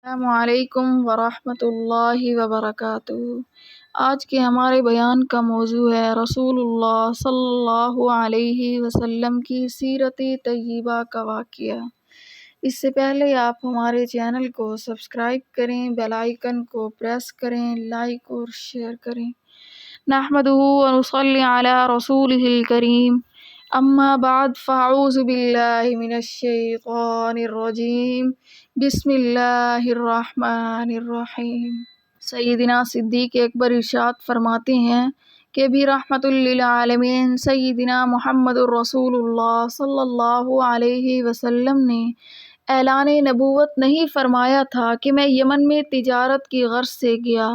السلام علیکم ورحمۃ اللہ وبرکاتہ۔ آج کے ہمارے بیان کا موضوع ہے رسول اللہ صلی اللہ علیہ وسلم کی سیرت طیبہ کا واقعہ۔ اس سے پہلے آپ ہمارے چینل کو سبسکرائب کریں، بیل آئیکن کو پریس کریں، لائک اور شیئر کریں۔ نحمدہ ونصلی علی رسولہ الکریم، اما بعد فاعوذ باللہ من الشیطان الرجیم، بسم اللہ الرحمن الرحیم۔ سیدنا صدیق اکبر ارشاد فرماتے ہیں کہ بھی رحمت للعالمین سیدنا محمد الرسول اللہ صلی اللہ علیہ وسلم نے اعلان نبوت نہیں فرمایا تھا کہ میں یمن میں تجارت کی غرض سے گیا۔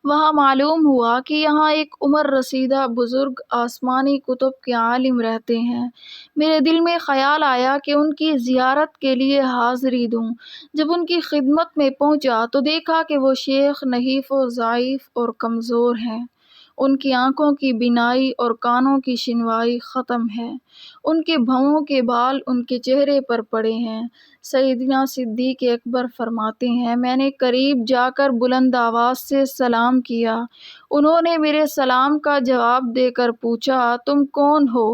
وہاں معلوم ہوا کہ یہاں ایک عمر رسیدہ بزرگ آسمانی کتب کے عالم رہتے ہیں۔ میرے دل میں خیال آیا کہ ان کی زیارت کے لیے حاضری دوں۔ جب ان کی خدمت میں پہنچا تو دیکھا کہ وہ شیخ نحیف و ضعیف اور کمزور ہیں۔ ان کی آنکھوں کی بینائی اور کانوں کی شنوائی ختم ہے۔ ان کے بھووں کے بال ان کے چہرے پر پڑے ہیں۔ سیدنا صدیق اکبر فرماتے ہیں میں نے قریب جا کر بلند آواز سے سلام کیا۔ انہوں نے میرے سلام کا جواب دے کر پوچھا تم کون ہو؟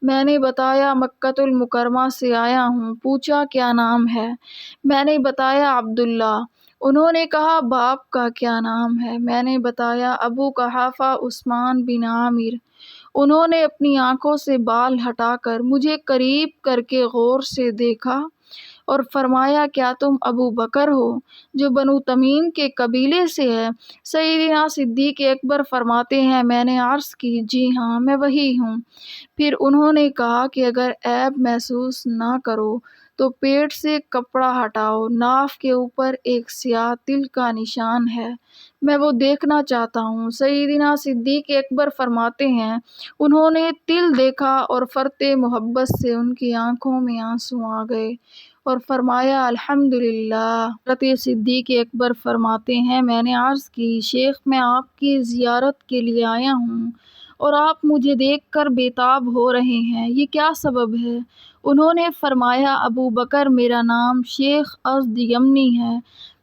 میں نے بتایا مکہ المکرمہ سے آیا ہوں۔ پوچھا کیا نام ہے؟ میں نے بتایا عبداللہ۔ انہوں نے کہا باپ کا کیا نام ہے؟ میں نے بتایا ابو قحافہ عثمان بن عامر۔ انہوں نے اپنی آنکھوں سے بال ہٹا کر مجھے قریب کر کے غور سے دیکھا اور فرمایا کیا تم ابو بکر ہو جو بنو تمیم کے قبیلے سے ہے؟ سیدنا صدیق اکبر فرماتے ہیں میں نے عرض کی جی ہاں میں وہی ہوں۔ پھر انہوں نے کہا کہ اگر عیب محسوس نہ کرو تو پیٹ سے کپڑا ہٹاؤ، ناف کے اوپر ایک سیاہ تل کا نشان ہے، میں وہ دیکھنا چاہتا ہوں۔ سیدنا صدیق اکبر فرماتے ہیں انہوں نے تل دیکھا اور فرط محبت سے ان کی آنکھوں میں آنسو آ گئے اور فرمایا الحمدللہ۔ حضرت صدیق اکبر فرماتے ہیں میں نے عرض کی شیخ میں آپ کی زیارت کے لیے آیا ہوں اور آپ مجھے دیکھ کر بےتاب ہو رہے ہیں، یہ کیا سبب ہے؟ انہوں نے فرمایا ابو بکر میرا نام شیخ ازد یمنی ہے،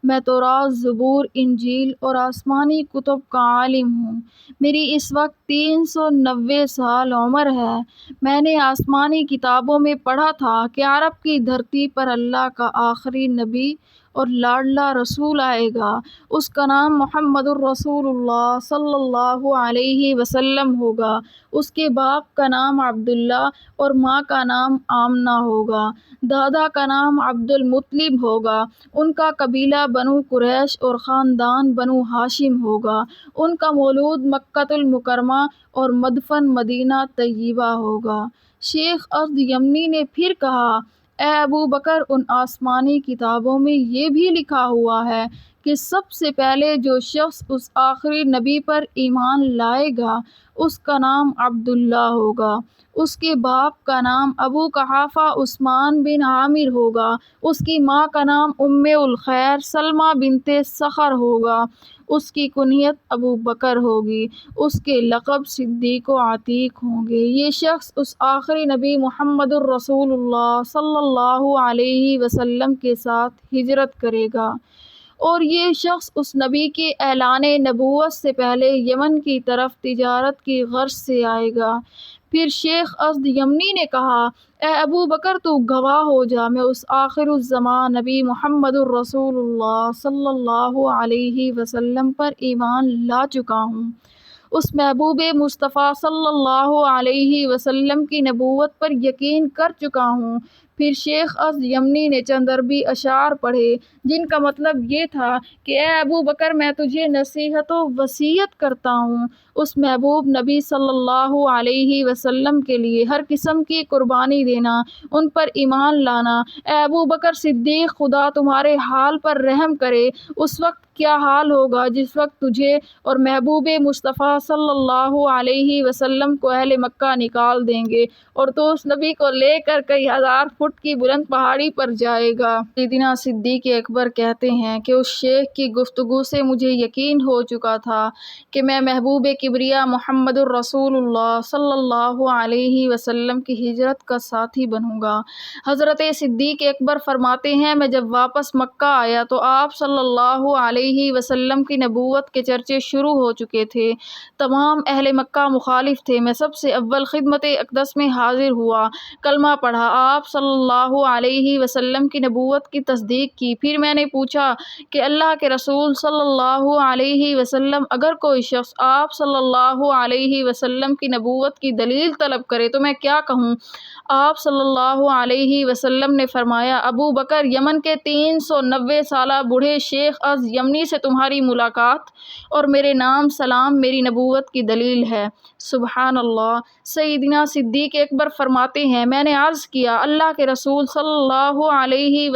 میں تورات، زبور، انجیل اور آسمانی کتب کا عالم ہوں۔ میری اس وقت 390 سال عمر ہے۔ میں نے آسمانی کتابوں میں پڑھا تھا کہ عرب کی دھرتی پر اللہ کا آخری نبی اور لاڈلا رسول آئے گا، اس کا نام محمد الرسول اللہ صلی اللہ علیہ وسلم ہوگا۔ اس کے باپ کا نام عبداللہ اور ماں کا نام آمنہ ہوگا، دادا کا نام عبد المطلب ہوگا، ان کا قبیلہ بنو قریش اور خاندان بنو ہاشم ہوگا، ان کا مولود مکہ المکرمہ اور مدفن مدینہ طیبہ ہوگا۔ شیخ ازد یمنی نے پھر کہا اے ابو بکر ان آسمانی کتابوں میں یہ بھی لکھا ہوا ہے کہ سب سے پہلے جو شخص اس آخری نبی پر ایمان لائے گا اس کا نام عبداللہ ہوگا، اس کے باپ کا نام ابو قحافہ عثمان بن عامر ہوگا، اس کی ماں کا نام ام الخیر سلمہ بنت صخر ہوگا، اس کی کنیت ابو بکر ہوگی، اس کے لقب صدیق و عتیق ہوں گے۔ یہ شخص اس آخری نبی محمد الرسول اللہ صلی اللہ علیہ وسلم کے ساتھ ہجرت کرے گا اور یہ شخص اس نبی کے اعلان نبوت سے پہلے یمن کی طرف تجارت کی غرض سے آئے گا۔ پھر شیخ ازد یمنی نے کہا اے ابو بکر تو گواہ ہو جا میں اس آخر الزمان نبی محمد الرسول اللہ صلی اللہ علیہ وسلم پر ایمان لا چکا ہوں، اس محبوب مصطفیٰ صلی اللہ علیہ وسلم کی نبوت پر یقین کر چکا ہوں۔ پھر شیخ ازد یمنی نے چند عربی اشعار پڑھے جن کا مطلب یہ تھا کہ اے ابو بکر میں تجھے نصیحت و وصیت کرتا ہوں اس محبوب نبی صلی اللہ علیہ وسلم کے لیے ہر قسم کی قربانی دینا، ان پر ایمان لانا۔ اے ابو بکر صدیق خدا تمہارے حال پر رحم کرے، اس وقت کیا حال ہوگا جس وقت تجھے اور محبوب مصطفیٰ صلی اللہ علیہ وسلم کو اہل مکہ نکال دیں گے اور تو اس نبی کو لے کر کئی ہزار فٹ کی بلند پہاڑی پر جائے گا۔ سیدنا صدیق اکبر کہتے ہیں کہ اس شیخ کی گفتگو سے مجھے یقین ہو چکا تھا کہ میں محبوب کبریا محمد الرسول اللہ صلی اللہ علیہ وسلم کی ہجرت کا ساتھی بنوں گا۔ حضرت صدیق اکبر فرماتے ہیں میں جب واپس مکہ آیا تو آپ صلی اللہ علیہ وسلم کی نبوت کے چرچے شروع ہو چکے تھے۔ تمام اہل مکہ مخالف تھے۔ میں سب سے اول خدمت اقدس میں حاضر ہوا، کلمہ پڑھا، آپ صلی اللہ علیہ وسلم کی نبوت کی تصدیق کی۔ پھر میں نے پوچھا کہ اللہ کے رسول صلی اللہ علیہ وسلم اگر کوئی شخص آپ صلی اللہ علیہ وسلم کی نبوت کی دلیل طلب کرے تو میں کیا کہوں؟ آپ صلی اللہ علیہ وسلم نے فرمایا ابو بکر، یمن کے 390 سالہ بوڑھے شیخ از یمنی سے تمہاری ملاقات اور میرے نام سلام میری نبوت کی دلیل ہے۔ سبحان اللہ۔ سیدنا صدیق اکبر فرماتے ہیں میں نے عرض کیا اللہ کے رسول صلی اللہ علیہ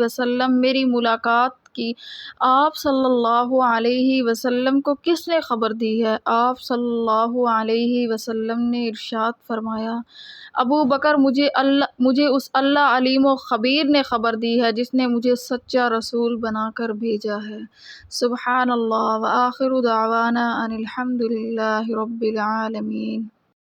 وسلم میری ملاقات کی آپ صلی اللہ علیہ وسلم کو کس نے خبر دی ہے؟ آپ صلی اللہ علیہ وسلم نے ارشاد فرمایا ابو بکر، مجھے اس اللہ علیم و خبیر نے خبر دی ہے جس نے مجھے سچا رسول بنا کر بھیجا ہے۔ سبحان اللہ۔ وآخر دعوانا ان الحمد للہ رب العالمین۔